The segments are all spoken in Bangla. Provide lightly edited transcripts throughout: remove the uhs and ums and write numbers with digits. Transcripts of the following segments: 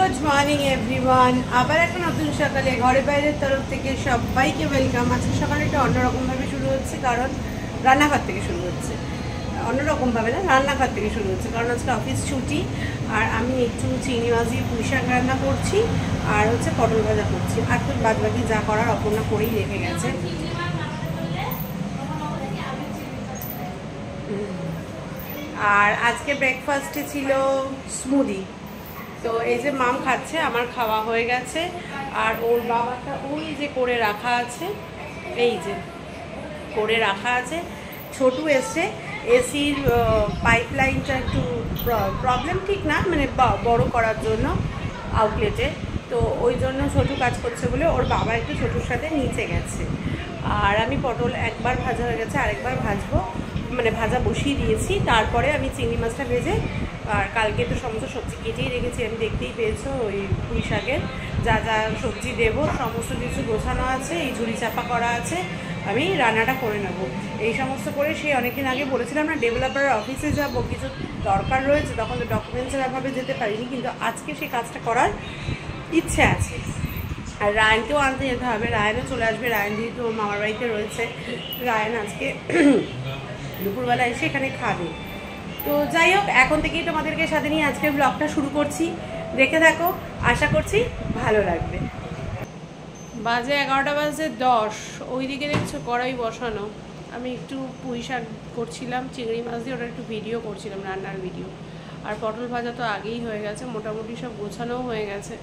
Good morning everyone. আবার একটা নতুন সকালে ঘরে বাইরের তরফ থেকে সবাইকে ওয়েলকাম। আজকে সকালে একটা অন্যরকমভাবে শুরু হচ্ছে, কারণ রান্নাঘর থেকে শুরু হচ্ছে। অন্যরকমভাবে না, রান্নাঘর থেকে শুরু হচ্ছে, কারণ আজকে অফিস ছুটি। আর আমি একটু চিংড়ি মাছ দিয়ে পুঁই শাক রান্না করছি, আর হচ্ছে পটল ভাজা করছি। আর তো বাদবাকি যা করার অপর্ণা করেই রেখে গেছে। আর আজকে ব্রেকফাস্টে ছিল স্মুদি। তো এই যে মাম খাচ্ছে, আমার খাওয়া হয়ে গেছে। আর ওর বাবাটা ওই যে করে রাখা আছে, এই যে করে রাখা আছে। ছোটু এসছে, এসির পাইপলাইনটা একটু প্রবলেম, ঠিক না মানে বড় করার জন্য আউটলেটে। তো ওই জন্য ছোটু কাজ করছে বলে ওর বাবা একটু ছোটুর সাথে নিচে গেছে। আর আমি পটল একবার ভাজা হয়ে গেছে, আরেকবার ভাজবো, মানে ভাজা বসিয়ে দিয়েছি। তারপরে আমি চিংড়ি মাছটা ভেজে, আর কালকে তো সমস্ত সবজি কেটেই রেখেছি, আমি দেখতেই পেয়েছো। ওই পুঁই শাকের যা যা সবজি দেবো সমস্ত কিছু গোছানো আছে, এই ঝুড়ি চাপা করা আছে। আমি রান্নাটা করে নেব এই সমস্ত করে। সেই অনেকদিন আগে বলেছিলাম না ডেভেলপারের অফিসে যাব, কিছু দরকার রয়েছে, তখন তো ডকুমেন্টসের অভাবে যেতে পারিনি, কিন্তু আজকে সেই কাজটা করার ইচ্ছে আছে। আর রায়নকেও আনতে যেতে হবে, রায়নও চলে আসবে। রায়ন যেহেতু মামার বাড়িতে রয়েছে, রায়ন আজকে দুপুরবেলা এসে এখানে খাবে। তো যাই হোক, এখন থেকেই তোমাদেরকে সাথে নিয়ে আজকের ব্লগটা শুরু করছি, দেখে থাকো, আশা করছি ভালো লাগবে। বাজে 11টা বাজে 10। ওইদিকে দেখছো কড়াই বসানো, আমি একটু পুঁই শাক করছিলাম চিংড়ি মাছ দিয়ে, ওটা একটু ভিডিও করছিলাম, রান্নার ভিডিও। আর পটল ভাজা তো আগেই হয়ে গেছে, মোটামুটি সব গোছানোও হয়ে গেছে।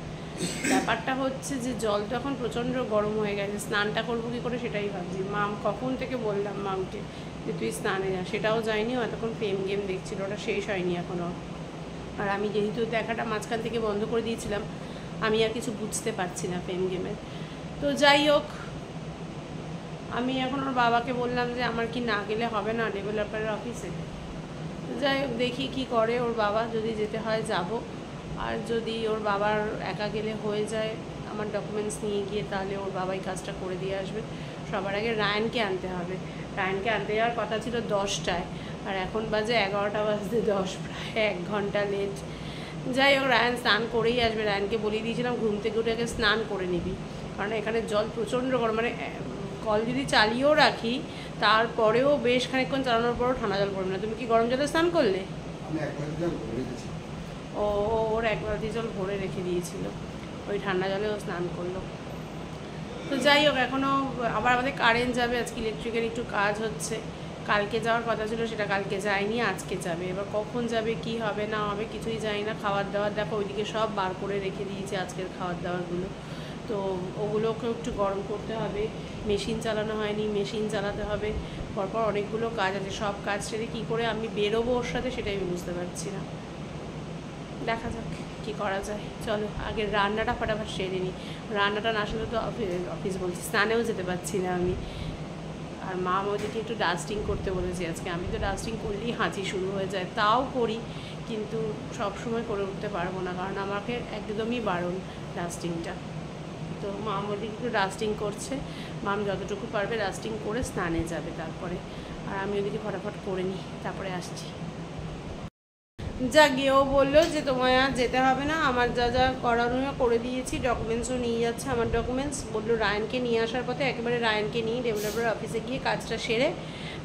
ব্যাপারটা হচ্ছে যে জল তো এখন প্রচণ্ড গরম হয়ে গেছে, স্নানটা করবো কী করে সেটাই ভাবছি। মাম কখন থেকে বললাম মামকে যে তুই স্নানে যা, সেটাও যায়নি। এতক্ষণ ফেম গেম দেখছিল, ওটা শেষ হয়নি এখনও। আর আমি যেহেতু দেখাটা মাঝখান থেকে বন্ধ করে দিয়েছিলাম, আমি আর কিছু বুঝতে পারছি না ফেম গেমের। তো যাই হোক, আমি এখন ওর বাবাকে বললাম যে আমার কি না গেলে হবে না ডেভেলপারের অফিসে। যাই হোক, দেখি কি করে ওর বাবা, যদি যেতে হয় যাব। আর যদি ওর বাবার একা গেলে হয়ে যায় আমার ডকুমেন্টস নিয়ে গিয়ে, তাহলে ওর বাবাই কাজটা করে দিয়ে আসবে। সবার আগে রায়নকে আনতে হবে। রায়নকে আনতে যাওয়ার কথা ছিল 10টায়, আর এখন বাজে 11টা বাজতে 10, প্রায় 1 ঘন্টা লেট। যাই হোক, রায়ন স্নান করেই আসবে। রায়নকে বলিয়ে দিয়েছিলাম ঘুম থেকে উঠে আগে স্নান করে নিবি, কারণ এখানে জল প্রচণ্ড গরম। মানে কল যদি চালিয়েও রাখি, তারপরেও বেশ খানিকক্ষণ চালানোর পরও ঠান্ডা জল পড়বে না। তুমি কি গরম জলে স্নান করলে? ওর 1 বালতি জল ভরে রেখে দিয়েছিল, ওই ঠান্ডা জলে ও স্নান করলো। তো যাই হোক, এখনও আবার আমাদের কারেন্ট যাবে, আজকে ইলেকট্রিকের একটু কাজ হচ্ছে। কালকে যাওয়ার কথা ছিল, সেটা কালকে যায়নি, আজকে যাবে। এবার কখন যাবে, কি হবে না হবে কিছুই জানি না। খাবার দাবার দেখো ওইদিকে সব বার করে রেখে দিয়েছে আজকের খাবার দাবারগুলো। তো ওগুলোকেও একটু গরম করতে হবে। মেশিন চালানো হয়নি, মেশিন চালাতে হবে। পরপর অনেকগুলো কাজ আছে, সব কাজ সেরে কী করে আমি বেরোবো ওর সাথে, সেটাই আমি বুঝতে পারছি না। দেখা যাক কী করা যায়। চলো আগে রান্নাটা ফটাফট সেরে নিই। রান্নাটা না শুনে তো অফিস বলছি, স্নানেও যেতে পারছি না আমি। আর মা ওদিকে একটু ডাস্টিং করতে বলেছি আজকে। আমি তো ডাস্টিং করলেই হাঁচি শুরু হয়ে যায়, তাও করি, কিন্তু সব সময় করে উঠতে পারবো না, কারণ আমাকে একদমই বারণ ডাস্টিংটা। তো মাম ওদিকে একটু ডাস্টিং করছে। মাম যতটুকু পারবে ডাস্টিং করে স্নানে যাবে তারপরে। আর আমি ওদিকে ফটাফট করে নিই, তারপরে আসছি। যা গিয়েও বললো যে তোমায় আর যেতে হবে না, আমার যা যা করানো করে দিয়েছি, ডকুমেন্টসও নিয়ে যাচ্ছে। আমার ডকুমেন্টস বললো রায়নকে নিয়ে আসার পথে একেবারে রায়নকে নিয়ে ডেভেলপার অফিসে গিয়ে কাজটা সেরে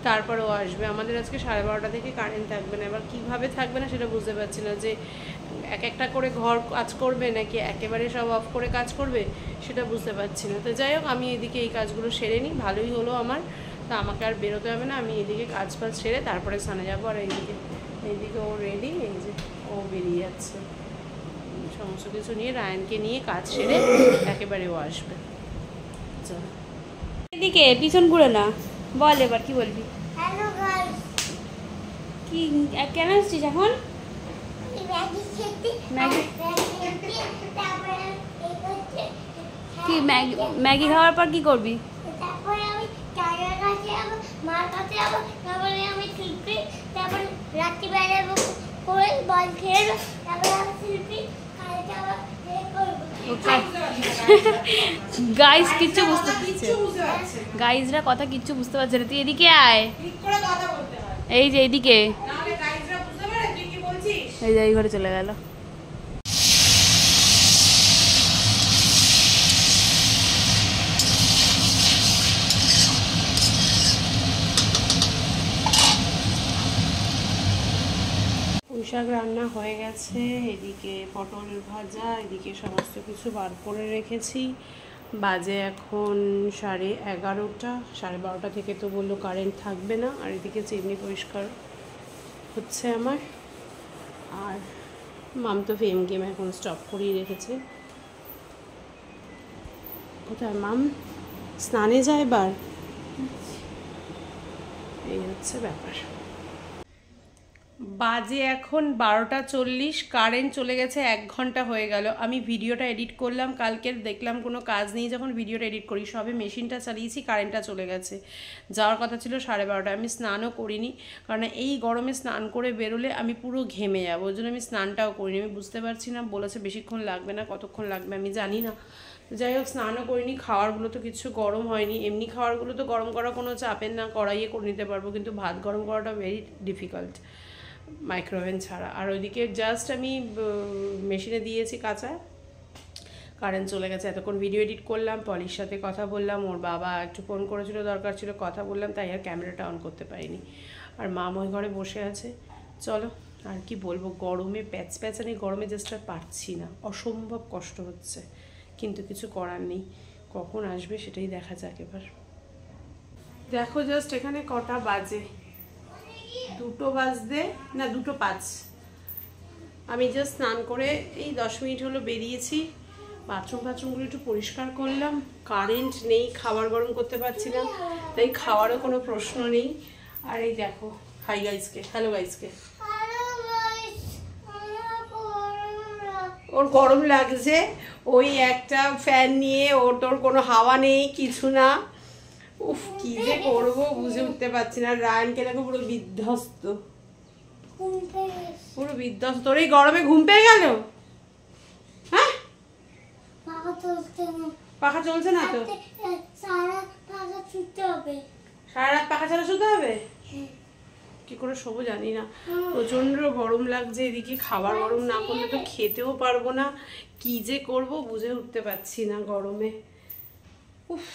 তারপরে ও আসবে। আমাদের আজকে 12:30 থেকে কারেন্ট থাকবে না। এবার কীভাবে থাকবে না সেটা বুঝতে পারছি না, যে এক একটা করে ঘর কাজ করবে নাকি একেবারে সব অফ করে কাজ করবে, সেটা বুঝতে পারছি না। তো যাই হোক, আমি এদিকে এই কাজগুলো সেরে নিই, ভালোই হলো আমার। তা আমাকে আর বেরোতে হবে না, আমি এদিকে কাজ ফাজ সেরে তারপরে স্নানে যাবো। আর এইদিকে ও রেডি, এই যে ও বেরিয়ে যাচ্ছে সমস্ত কিছু নিয়ে, রায়নকে নিয়ে কাজ সেরে একেবারে ও আসবে। চলো এদিকে পিছন ঘুরে না, বল এবার কি বলবি। হ্যালো গাইস, কি কেন আসছিস এখন? ম্যাগি খেতে, ম্যাগি তারপরে কি ম্যাগি খাওয়ার পর কি করবি? তারপরে আমি চায়ের কাছে যাবো, মার কাছে যাবো, তারপরে আমি শিল্পী, তারপরে রাত্রিবেলা করে বল খেলবো, তারপরে আমি শিল্পী খাইতে যাবো, গাইস কিচ্ছু বুঝতে পারছে, গাইজরা কথা কিচ্ছু বুঝতে পারছে না। তুই এদিকে আয়, এই যে এদিকে, এই যে এই ঘরে চলে গেল। শাক রান্না হয়ে গেছে, এদিকে পটল ভাজা, এদিকে সমস্ত কিছু বার করে রেখেছি। বাজে এখন 11:30, 12:30 থেকে তো বললো কারেন্ট থাকবে না। আর এদিকে চিমনি পরিষ্কার হচ্ছে আমার। আর মাম তো ফেম গেম এখন স্টপ করিয়ে রেখেছে। কোথায় মাম? স্নানে যায় এবার। এই হচ্ছে ব্যাপার। বাজে এখন 12:40, কারেন্ট চলে গেছে 1 ঘন্টা হয়ে গেল। আমি ভিডিওটা এডিট করলাম কালকে, দেখলাম কোনো কাজ নেই যখন ভিডিওটা এডিট করি, সবে মেশিনটা চালিয়েছি, কারেন্টটা চলে গেছে। যাওয়ার কথা ছিল 12:30। আমি স্নানও করিনি, কারণ এই গরমে স্নান করে বেরোলে আমি পুরো ঘেমে যাবো, ওই জন্য আমি স্নানটাও করিনি। আমি বুঝতে পারছি না, বলেছে বেশিক্ষণ লাগবে না, কতক্ষণ লাগবে আমি জানি না। যাই হোক, স্নানও করিনি। খাওয়ারগুলো তো কিছু গরম হয়নি, এমনি খাওয়ারগুলো তো গরম করা কোনো চাপের না, কড়াইয়ে করে নিতে পারবো, কিন্তু ভাত গরম করাটা ভেরি ডিফিকাল্ট মাইক্রোওভেন ছাড়া। আর ওইদিকে জাস্ট আমি মেশিনে দিয়েছি কাঁচা, কারেন্ট চলে গেছে। এতক্ষণ ভিডিও এডিট করলাম, পলির সাথে কথা বললাম, ওর বাবা একটু ফোন করেছিল, দরকার ছিল, কথা বললাম, তাই আর ক্যামেরাটা অন করতে পারিনি। আর মাম ওই ঘরে বসে আছে। চলো, আর কি বলবো, গরমে প্যাচপ্যাচানি গরমে জাস্ট আর পারছি না, অসম্ভব কষ্ট হচ্ছে, কিন্তু কিছু করার নেই। কখন আসবে সেটাই দেখা যাক এবার। দেখো জাস্ট এখানে কটা বাজে, 2 বাজতে না 2:05। আমি জাস্ট স্নান করে এই 10 মিনিট হলো বেরিয়েছি। বাথরুমগুলো একটু পরিষ্কার করলাম। কারেন্ট নেই, খাবার গরম করতে পারছি না, তাই খাওয়ারও কোনো প্রশ্ন নেই। আর এই দেখো, হাই গাইসকে, হ্যালো গাইসকে। ওর গরম লাগছে, ওই একটা ফ্যান নিয়ে, ওর কোনো হাওয়া নেই, কিছু না। উফ, কি যে করবো বুঝে উঠতে পারছি না। রায়ানকে দেখো পুরো বিধ্বস্ত, পুরো বিধ্বস্ত। তোর এই গরমে ঘুম পেয়ে গেল? হ্যাঁ, পাখা চলছে না তো? সারা রাত পাখা ছাড়া শুতে হবে? কি করে শোবো জানি না, প্রচন্ড গরম লাগছে। এদিকে খাবার গরম না করলে তো খেতেও পারবো না। কি যে করবো বুঝে উঠতে পারছি না গরমে। উফ,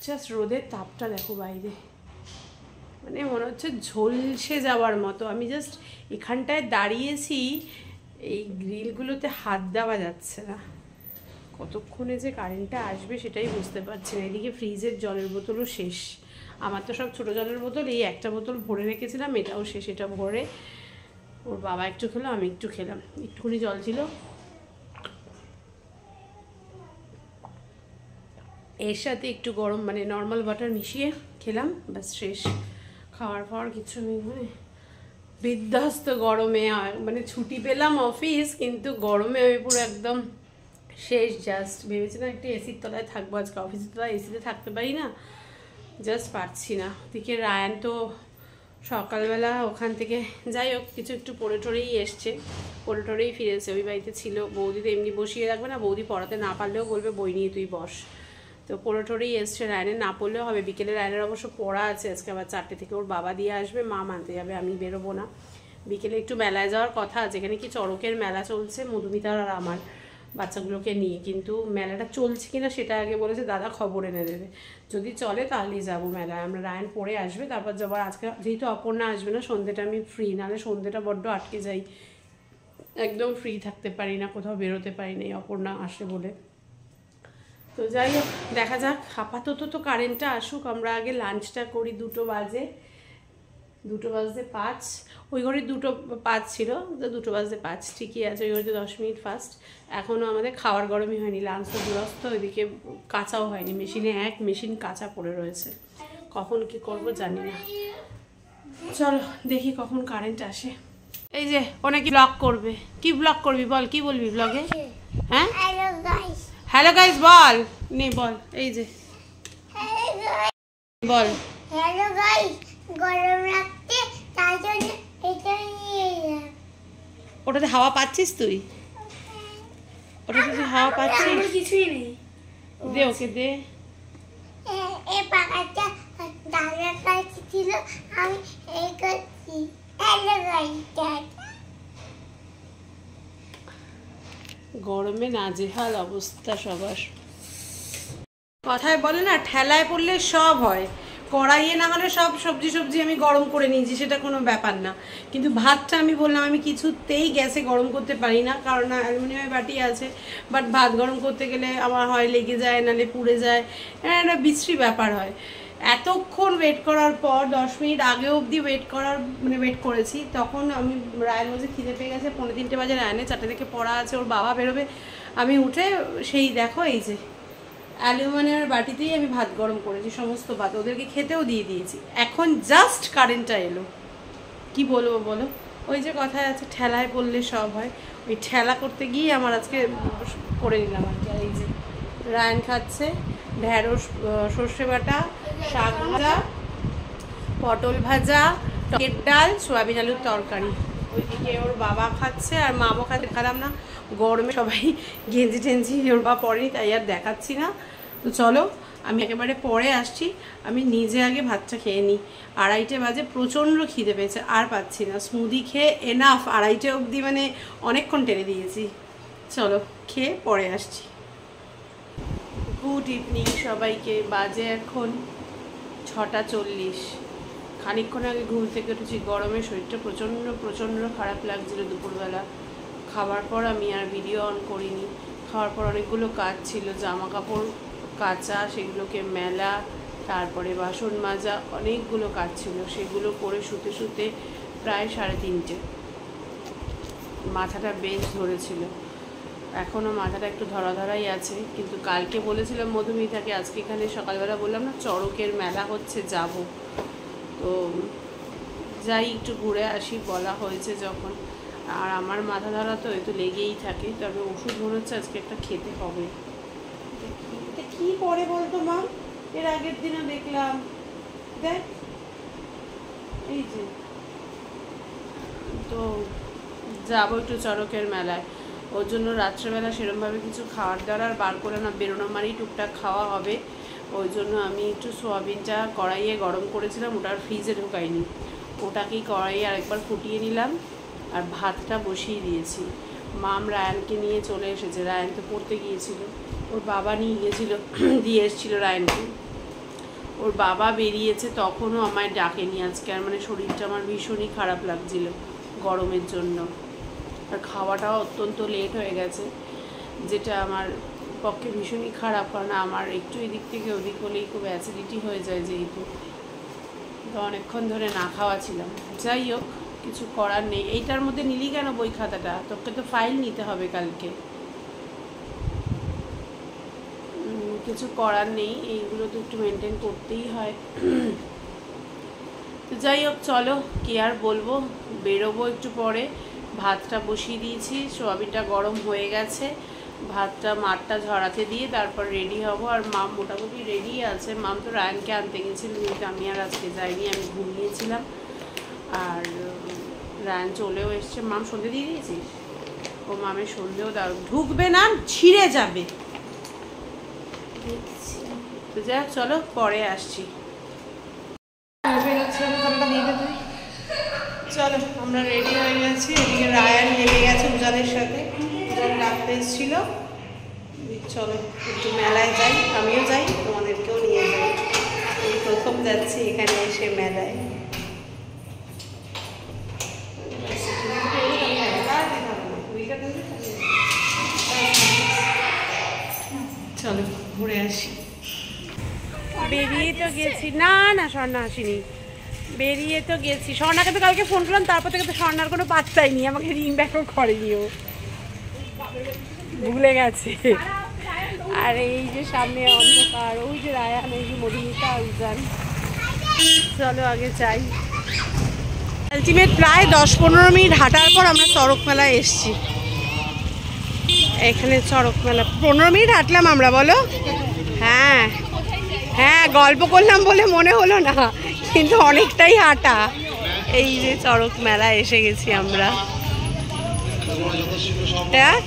জাস্ট রোদের তাপটা দেখো বাইরে, মানে মনে হচ্ছে ঝলসে যাওয়ার মতো। আমি জাস্ট এখানটায় দাঁড়িয়েছি, এই গ্রিলগুলোতে হাত দেওয়া যাচ্ছে না। কতক্ষণে যে কারেন্টটা আসবে সেটাই বুঝতে পারছি না। এদিকে ফ্রিজের জলের বোতলও শেষ। আমার তো সব ছোটো জলের বোতল, এই একটা বোতল ভরে রেখেছিলাম, এটাও শেষ। এটা ভরে ওর বাবা একটু খেলো, আমি একটু খেলাম, একটুখানি জল ছিল। এর সাথে একটু গরম মানে নর্মাল ওয়াটার মিশিয়ে খেলাম, ব্যাস শেষ। খাওয়ার পর কিছু নেই, মানে বিধ্বস্ত গরমে। মানে ছুটি পেলাম অফিস, কিন্তু গরমে আমি পুরো একদম শেষ। জাস্ট ভেবেছিলাম একটু এসির তলায় থাকবো, আজকে অফিসের তলায় এসিতে থাকতে পারি না, জাস্ট পারছি না। ওদিকে রায়ান তো সকালবেলা ওখান থেকে, যাই হোক, কিছু একটু পড়ে টরেই এসছে, পড়ে টরেই ফিরেছে। ওই বাড়িতে ছিল, বৌদি তো এমনি বসিয়ে রাখবে না, বৌদি পড়াতে না পারলেও বলবে বই নিয়ে তুই বস। তো পড়ে টরেই এসছে। রায়ানের না পড়লেও হবে, বিকেলে রায়ানের অবশ্য পড়া আছে আজকে, আবার 4টে থেকে ওর বাবা দিয়ে আসবে, মা মানতে যাবে, আমি বেরোবো না। বিকেলে একটু মেলায় যাওয়ার কথা আছে, এখানে কি চড়কের মেলা চলছে মধুমিতার আর আমার বাচ্চাগুলোকে নিয়ে, কিন্তু মেলাটা চলছে কিনা সেটা আগে বলেছে দাদা খবর এনে দেবে, যদি চলে তাহলেই যাবো মেলায়। আমরা রায়ান পড়ে আসবে, তারপর যাবার। আজকে যেহেতু অপর্ণা আসবে না, সন্ধ্যেটা আমি ফ্রি, নাহলে সন্ধ্যেটা বড্ড আটকে যাই, একদম ফ্রি থাকতে পারি না, কোথাও বেরোতে পারি না অপর্ণা আসে বলে। তো যাই হোক, দেখা যাক। আপাতত তো কারেন্টটা আসুক, আমরা আগে লাঞ্চটা করি। 2 বাজে, 2:05। ওই ঘরে 2:05 ছিল, তো 2:05 ঠিকই আছে। ওই ঘরে 10 মিনিট ফাস্ট। এখনও আমাদের খাওয়ার গরমই হয়নি, লাঞ্চ তো দূরস্থ, ওইদিকে কাঁচাও হয়নি। মেশিনে মেশিন কাঁচা পড়ে রয়েছে, কখন কি করব জানি না। চলো দেখি কখন কারেন্ট আসে। এই যে অনেকে ব্লগ করবে, কি ব্লগ করবি বল, কি বলবি ব্লগে? হ্যাঁ, হ্যালো গাইস বল, নে বল। এই যে বল, হ্যালো গাইস, গরম লাগছে তাই জন্য এটা নিয়ে এলাম। ওটাতে হাওয়া পাচ্ছিস তুই? ওটাতে তুই হাওয়া পাচ্ছিস? কিছুই নেই, দে ওকে দে। এই পাখাটা দাদার কাছে ছিল, আমি এই করছি। হ্যালো গাইস, গরমে নাজেহাল অবস্থা সবার। কথায় বলে না, ঠেলায় পড়লে সব হয়। কড়াইয়ে না হলে সব সবজি আমি গরম করে নিয়েছি, সেটা কোনো ব্যাপার না। কিন্তু ভাতটা আমি বললাম আমি কিছুতেই গ্যাসে গরম করতে পারি না, কারণ অ্যালুমিনিয়ামের বাটি আছে। বাট ভাত গরম করতে গেলে আমার হয় লেগে যায়, নাহলে পুড়ে যায়, একটা বিশ্রী ব্যাপার হয়। এতক্ষণ ওয়েট করার পর 10 মিনিট আগে অবধি ওয়েট করেছি। তখন আমি রায়ন বলছে খিদে পেয়ে গেছে, 2:45 বাজে, রায়নের 4টে থেকে পড়া আছে, ওর বাবা বেরোবে। আমি উঠে সেই দেখো এই যে অ্যালুমিনিয়ামের বাটিতেই আমি ভাত গরম করেছি, সমস্ত ভাত ওদেরকে খেতেও দিয়ে দিয়েছি। এখন জাস্ট কারেন্টটা এলো, কি বলবো বলো? ওই যে কথায় আছে ঠেলায় পড়লে সব হয়, ওই ঠেলা করতে গিয়ে আমার আজকে করে নিলাম আর কি। এই যে রায়ন খাচ্ছে ঢেঁড়স সর্ষে বাটা, শাক ভাজা, পটল ভাজা, টকের ডাল, সয়াবিন আলুর তরকারি। ওইদিকে ওর বাবা খাচ্ছে আর মামও খাচ্ছে। দেখালাম না, গরমে সবাই গেঞ্জি টেঞ্জি ওর বাবা পরেনি, তাই আর দেখাচ্ছি না। তো চলো আমি একেবারে পরে আসছি, আমি নিজে আগে ভাতটা খেয়ে নিই। 2:30 বাজে, প্রচণ্ড খিদে পেয়েছে, আর পাচ্ছি না। স্মুদি খেয়ে এনাফ, 2:30 অবধি মানে অনেকক্ষণ টেনে দিয়েছি। চলো খেয়ে পরে আসছি। গুড ইভিনিং সবাইকে। বাজে এখন 6:40। খানিকক্ষণ আগে ঘুম থেকে উঠেছি, গরমে শরীরটা প্রচণ্ড খারাপ লাগছিল দুপুরবেলা। খাবার পর আমি আর ভিডিও অন করিনি। খাওয়ার পর অনেকগুলো কাজ ছিল, জামা কাপড় কাচা, সেগুলোকে মেলা, তারপরে বাসন মাজা, অনেকগুলো কাজ ছিল। সেগুলো করে শুতে প্রায় 3:30। মাথাটা বেশ ধরেছিল, এখনও মাথাটা একটু ধরাই আছে। কিন্তু কালকে বলেছিলাম মধুমিতাকে, আজকে এখানে সকালবেলা বললাম না চড়কের মেলা হচ্ছে, যাব। তো যাই একটু ঘুরে আসি বলা হয়েছে যখন। আর আমার মাথা ধরা তো একটু লেগেই থাকে, তবে ওষুধ মনে হচ্ছে আজকে একটা খেতে হবে। এটা কি করে বলতো মা? এর আগের দিনও দেখলাম, দেখ এই যে। তো যাবো একটু চড়কের মেলায়, ওর জন্য রাত্রেবেলা সেরকমভাবে কিছু খাওয়ার দাওয়ার বার করে না, বেরোনো মানেই টুকটাক খাওয়া হবে। ওই জন্য আমি একটু সোয়াবিনটা কড়াইয়ে গরম করেছিলাম, ওটা আর ফ্রিজে ঢোকাইনি, ওটাকেই কড়াইয়ে আরেকবার ফুটিয়ে নিলাম আর ভাতটা বসিয়ে দিয়েছি। মাম রায়ানকে নিয়ে চলে এসেছে, রায়ান তো পড়তে গিয়েছিল, ওর বাবা নিয়ে গিয়েছিল, দিয়ে এসেছিলো রায়ানকে। ওর বাবা বেরিয়েছে, তখনও আমায় ডাকেনি আজকে। আর মানে শরীরটা আমার ভীষণই খারাপ লাগছিল গরমের জন্য, আর খাওয়াটাও অত্যন্ত লেট হয়ে গেছে, যেটা আমার পক্ষে ভীষণই খারাপ। কারণ আমার একটু এদিক থেকে ওদিক হলেই খুব অ্যাসিডিটি হয়ে যায় যেহেতু। তো অনেকক্ষণ ধরে না খাওয়া ছিলাম। যাই হোক, কিছু করার নেই। এইটার মধ্যে নিলি কেন বই খাতাটা? তোকে তো ফাইল নিতে হবে কালকে, কিছু করার নেই, এইগুলো তো একটু মেনটেন করতেই হয়। তো যাই হোক চলো, কি আর বলবো, বেরোবো একটু পরে। ভাতটা বসিয়ে দিয়েছি, সোয়াবিনটা গরম হয়ে গেছে, ভাতটা মাঠটা ঝরাতে দিয়ে তারপর রেডি হব। আর মাম মোটামুটি রেডি আছে। মাম তো রায়ানকে আনতে গেছিল, কিন্তু আমি আর আজকে যাইনি, আমি ঘুমিয়েছিলাম। আর রায়ান চলেও এসছে। মাম সন্ধে দিয়ে দিয়েছিস? ও মামের সন্ধেও দাও, ঢুকবে না, ছিঁড়ে যাবে। তো যাই হোক চলো পরে আসছি। চলো আমরা রেডি হয়ে গেছি। এদিকে রায়ান নেমে গেছে উজানের সাথে, উজান ডাকতে এসেছিল। চলো একটু মেলায় যাই, আমিও যাই, তোমাদেরকেও নিয়ে যাই। এই প্রথম যাচ্ছি এখানে এসে মেলায়। চলো ঘুরে আসি। বেরিয়ে তো গেছি, না স্বর্ণা আসিনি, বেরিয়ে তো গেছি। স্বর্ণাকে তো কালকে ফোন করলাম, তারপর থেকে তো স্বর্ণার কোনো পাত্তাই নেই, আমাকে রিং ব্যাকও করেনি, ও ভুলে গেছে। আর এই যে সামনে অন্ধকার, ওই যে রায়ান, এই যে মধুমিতা, উজান। চলো আগে চাই। আলটিমেট প্রায় 10-15 মিনিট হাঁটার পর আমরা চড়ক মেলায় এসছি। এখানে চড়ক মেলা 15 মিনিট হাঁটলাম আমরা, বলো? হ্যাঁ হ্যাঁ, গল্প করলাম বলে মনে হলো না, কিন্তু অনেকটাই হাঁটা। এই যে চড়ক মেলা এসে গেছি আমরা।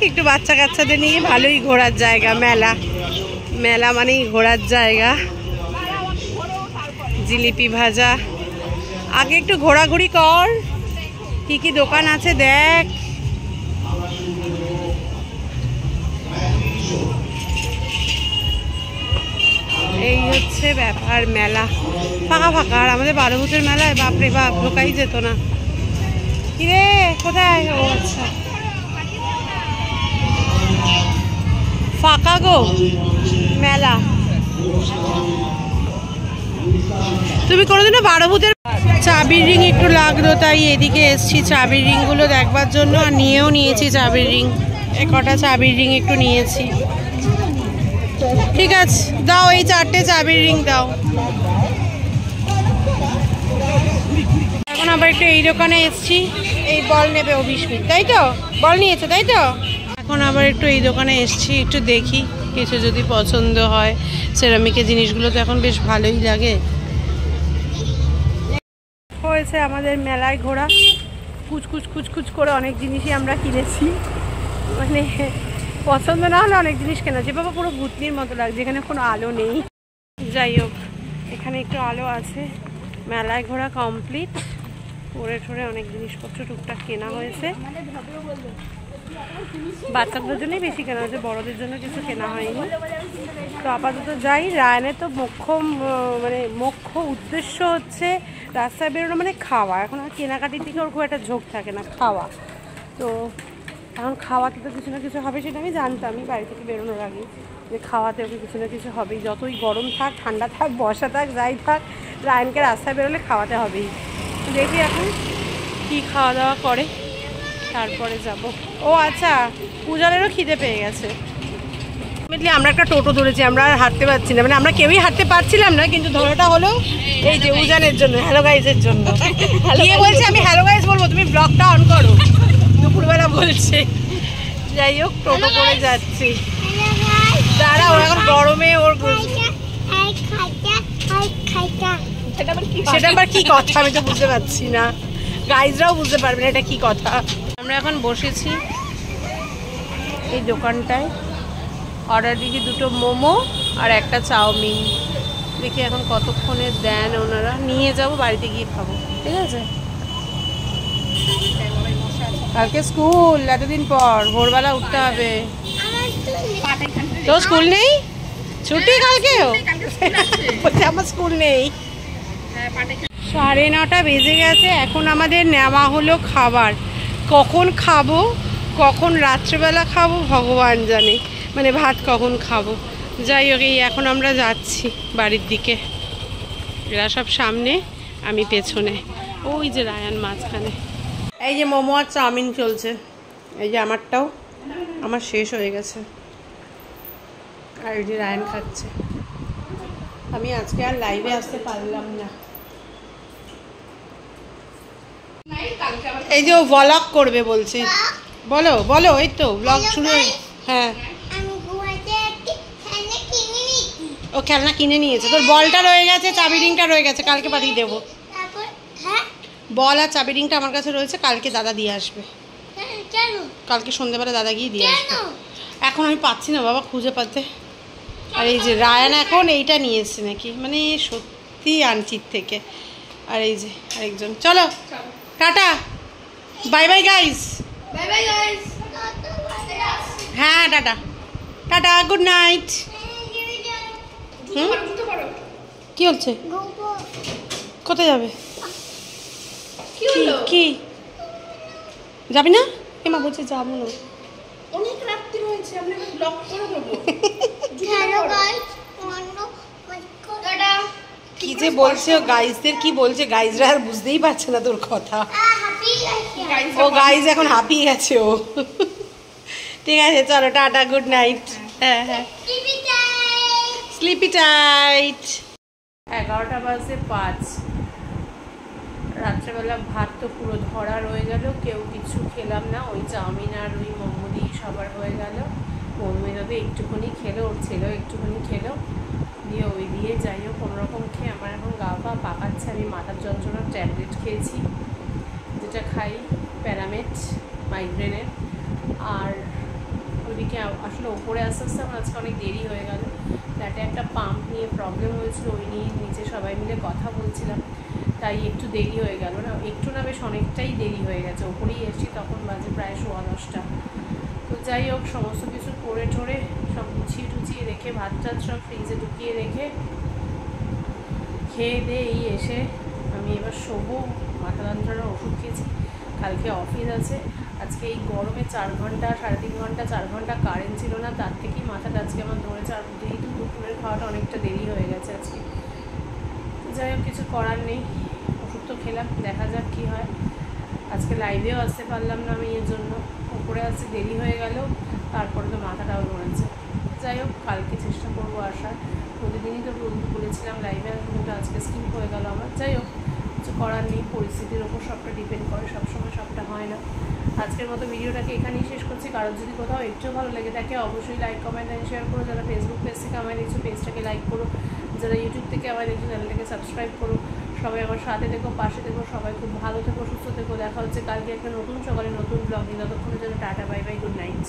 একটু বাচ্চা কাচ্চাদের নিয়ে ভালোই ঘোরার জায়গা, মেলা মানেই ঘোরার জায়গা। জিলিপি ভাজা, আগে একটু ঘোরাঘুরি কর, কি কি দোকান আছে দেখ। এই হচ্ছে ব্যাপার, মেলা। ফাঁকা ফাঁকা। আর আমাদের 12 ভূতের মেলায় বাপরে বাপ ঢোকাই যেত না। কিরে কোথায়? ও আচ্ছা ফাঁকা গো মেলা। তুমি কোনোদিনও 12 ভূতের চাবির রিং একটু লাগতো, তাই এদিকে এসছি চাবির রিংগুলো দেখবার জন্য। আর নিয়েও নিয়েছি চাবির রিং, কটা চাবির রিং একটু নিয়েছি। ঠিক আছে দাও, এই 4টে চাবির রিং দাও। এখন আবার একটু এই দোকানে এসছি, এই বল নেবে অভিস্মিত, তাই তো? বল নিয়েছে তাই তো? এখন আবার একটু এই দোকানে এসছি, একটু দেখি কিছু যদি পছন্দ হয়। সেরামিকের জিনিসগুলো তো এখন বেশ ভালোই লাগে। হয়েছে আমাদের মেলায় ঘোরা, কুচকুচ কুচকুচ করে অনেক জিনিসই আমরা কিনেছি। মানে পছন্দ না হলে অনেক জিনিস কেনাছি। বাবা পুরো ভূতনির মতো লাগছে, এখানে কোনো আলো নেই। যাই হোক এখানে একটু আলো আছে। মেলায় ঘোরা কমপ্লিট, পরে ঠরে অনেক জিনিসপত্র টুকটাক কেনা হয়েছে। বাচ্চাদের জন্যই বেশি কেনা হয়েছে, বড়দের জন্য কিছু কেনা হয়নি। তো আপাতত যাই। রায়নের তো মুখ্য উদ্দেশ্য হচ্ছে রাস্তায় বেরোনো মানে খাওয়া। এখন আর কেনাকাটির দিকে ওর খুব একটা ঝোঁক থাকে না, খাওয়া। তো এখন খাওয়াতে তো কিছু না কিছু হবে, সেটা আমি জানতামই বাড়ি থেকে বেরোনোর আগে, যে খাওয়াতে ওকে কিছু না কিছু হবেই। যতই গরম থাক, ঠান্ডা থাক, বর্ষা থাক, যাই থাক, রায়নকে রাস্তায় বেরোলে খাওয়াতে হবেই। দেখি এখন কি খাওয়া দাওয়া করে, তারপরে যাব। ও আচ্ছা, পূজারেরও খিদে পেয়ে গেছে। আমরা একটা টোটো ধরেছি, আমরা আর হাঁটতে পারছি না, মানে আমরা কেউই হাঁটতে পারছিলাম না, কিন্তু ধরাটা হলো এই যে উজানের জন্য, হ্যালো গাইজের জন্য। গিয়ে বলছে আমি হ্যালো গাইজ বলবো, তুমি ব্লগটা অন করো, দুপুরবেলা বলছে। যাই হোক টোটো করে যাচ্ছি। দাঁড়া, ও এখন গরমে ওর সেটা আবার কি কথা আমি তো বুঝতে পারছি না, গাইজরাও বুঝতে পারবে না এটা কি কথা। আমরা এখন বসেছি এই দোকানটায়, অর্ডার দিয়েছি 2টো মোমো আর একটা চাউমিন। দেখি এখন কতক্ষণে দেন ওনারা, নিয়ে যাব বাড়িতে গিয়ে খাবো। ঠিক আছে, কালকে স্কুল, এতদিন পর ভোরবেলা উঠতে হবে। তো স্কুল নেই, ছুটি কালকেও? আমার স্কুল নেই। 9:30 বেজে গেছে, এখন আমাদের নেওয়া হলো খাবার। কখন খাবো, কখন রাত্রেবেলা খাবো ভগবান জানে, মানে ভাত কখন খাবো। যাই হোক এই এখন আমরা যাচ্ছি বাড়ির দিকে। এরা সব সামনে, আমি পেছনে। ওই যে রায়ান মাঝখানে। এই যে মোমো আর চাউমিন চলছে, এই যে আমারটাও, আমার শেষ হয়ে গেছে। আর এই যে রায়ান খাচ্ছে। আমি আজকে আর লাইভে আসতে পারলাম না। এই যে ও ব্লগ করবে বলছে, বলো বলো। এই তো ব্লগ শুরু। হ্যাঁ ও খেলনা কিনে নিয়েছে, তোর বলটা রয়ে গেছে, চাবি রিংটা রয়ে গেছে, কালকে পাঠিয়ে দেবো। বল আর চাবি রিংটা আমার কাছে রয়েছে, কালকে দাদা দিয়ে আসবে। কালকে সন্ধ্যেবেলা দাদা গিয়ে দিয়ে আসবে। এখন আমি পাচ্ছি না বাবা খুঁজে পাতে। আর এই যে রায়ান এখন এইটা নিয়ে এসছে নাকি, মানে সত্যি আনচির থেকে। আর এই যে আরেকজন, চলো টাটা, বাই বাই গাইস। হ্যাঁ টাটা টাটা, গুড নাইট। কি হচ্ছে, কোথায় যাবে, কি যাবি না? এমা বলছে যাবো না, অনেক রাত্রি হয়েছে, আমরা ব্লক করে দেবো। কি যে বলছে ও, গাইজদের কি বলছে, গাইজরা আর বুঝতেই পারছে না তোর কথা। ও গাইজ এখন হাঁপিয়ে গেছে ও। ঠিক আছে চলো টাটা, গুড নাইট। হ্যাঁ হ্যাঁ, স্লিপি টাইট। 11:05। রাত্রেবেলা ভাত তো পুরো ধরা রয়ে গেল, কেউ কিছু খেলাম না। ওই চাউমিন আর ওই মোমো দিয়ে সবার হয়ে গেল। মোমো যাবে একটুখানি খেলো, ওর ছেলেও একটুখানি খেলো, দিয়ে ওই দিয়ে যাই হোক কোনোরকম খেয়ে আমার এখন গা পা পাকাচ্ছে। আমি মাথার যন্ত্রণার ট্যাবলেট খেয়েছি, যেটা খাই প্যারামেট মাইগ্রেনের। আর ওইদিকে আসলে ওপরে আস্তে আস্তে আমার আজকে অনেক দেরি হয়ে গেল। ফ্ল্যাটে একটা পাম্প নিয়ে প্রবলেম হয়েছিল, ওই নিয়ে নিচে সবাই মিলে কথা বলছিলাম, তাই একটু দেরি হয়ে গেল। না একটু না, বেশ অনেকটাই দেরি হয়ে গেছে। ওপরেই এসেছি তখন বাজে প্রায় 10:15। তো যাই হোক সমস্ত কিছু করে টোরে সব গুছিয়ে টুচিয়ে রেখে, ভাত টাত সব ফ্রিজে ঢুকিয়ে রেখে খেয়ে দিয়ে এই এসে আমি এবার শোবো। মাথা যন্ত্রণার ওষুধ খেয়েছি, কালকে অফিস আছে। আজকে এই গরমে 4 ঘন্টা 3.5 ঘন্টা 4 ঘন্টা কারেন্ট ছিল না, তার থেকেই মাথাটা আজকে আমার ধরেছে। আর যেহেতু দুপুরের খাওয়াটা অনেকটা দেরি হয়ে গেছে আজকে, যাই হোক কিছু করার নেই, ওষুধ তো খেলাম, দেখা যাক কী হয়। আজকে লাইভেও আসতে পারলাম না আমি, এর জন্য উপরে আসতে দেরি হয়ে গেল, তারপরে তো মাথাটাও ধরেছে। যাই হোক কালকে চেষ্টা করবো আসার, প্রতিদিনই তো বলেছিলাম লাইভে, কিন্তু আজকে স্কিপ হয়ে গেল আমার। যাই হোক কিছু করার নেই, পরিস্থিতির ওপর সবটা ডিপেন্ড করে, সবসময় সবটা হয় না। আজকের মতো ভিডিওটাকে এখানেই শেষ করছি। কারোর যদি কোথাও একটু ভালো লেগে থাকে অবশ্যই লাইক কমেন্ট অ্যান্ড শেয়ার করো। যারা ফেসবুক পেজ থেকে আমায় দেখছো পেজটাকে লাইক করো, যারা ইউটিউব থেকে আমায় দেখছো চ্যানেলটাকে সাবস্ক্রাইব করো। সবাই আমার সাথে থেকো, পাশে থেকো, সবাই খুব ভালো থেকো, সুস্থ থেকো। দেখা হচ্ছে কালকে একটা নতুন সকালে নতুন ব্লগ নিয়ে। ততক্ষণের জন্য tata, bye bye, good night.